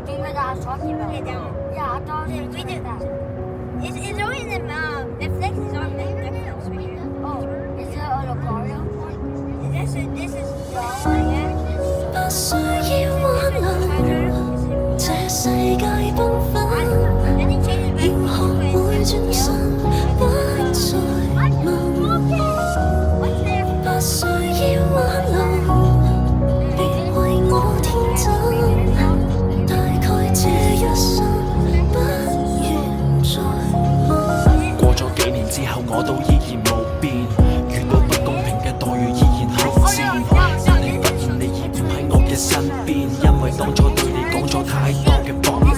think what I was talking about. Yeah, I thought We did that. It's always in Netflix. It's on Netflix right here. Oh, is it a Lucario? This is Yeah. 不需要挽留，這世界繽紛， I didn't change it 要 back. 學會轉身，不再問。 What's there? 不需要挽留，別為我天真，大概這一生不願再問。過咗幾年之後，我都依然冇變，遇到不公平嘅待遇依然好賤。但你發現你已唔喺我嘅身邊，因為當初對你講咗太多嘅謊言。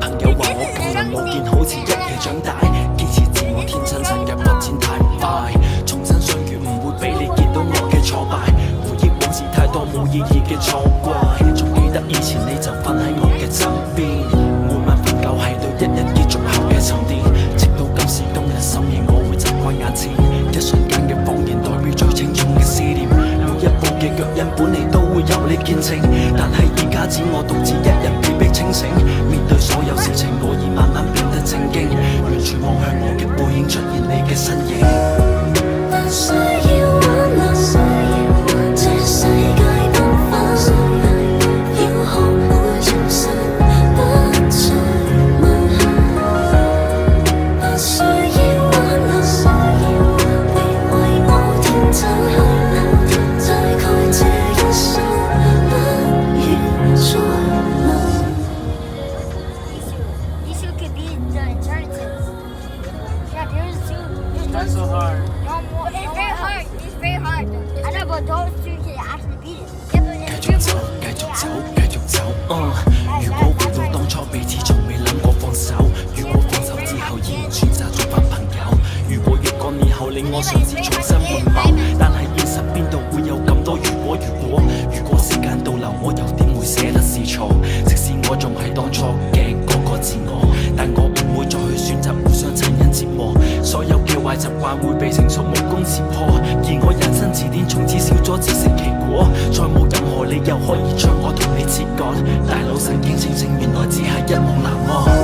朋友話我咁耐冇見，好似一夜長大，堅持自我天真，趁日發展太快，重新相遇唔會俾你見到我嘅挫敗，回憶往事太多冇意義嘅錯怪。仲記得以前你就瞓喺我嘅身邊，每晚瞓覺係對一日結束後嘅沉澱，直到今時今日深夜我會睜開眼前，一瞬間嘅謊言代表最清重嘅思念，每一步嘅腳印本嚟都會由你見證，但係而家只我獨自一人被逼清醒，面對所有事情我已慢慢變得正經，完全望向我嘅背影出現你嘅身影。不需要挽留，這世界繽紛，要學會轉身，不再問。不需要挽留，別為我天真，大概這一生不願再問。 These two could be the inheritance. Yeah, there's two. That's so hard. No more. It's very hard. It's very hard. I know, but those two can actually beat it. Yeah, but it's 繼續走，繼續走，繼續走。如果回到當初彼此從未諗過放手，如果放手之後依然選擇做返朋友，如果若干年後令我嘗試重新換貌，但係現實邊度會有咁多如果？如果時間倒流，我又點會捨得是錯？即使我仲係當初嘅嗰個自我，但我唔會再去選擇互相殘忍折磨，所有嘅壞習慣會被成熟武功切破，而我人生字典從此少咗自食其果，再冇任何理由可以將我同你切割。大腦神經清醒，原來只係一夢難忘。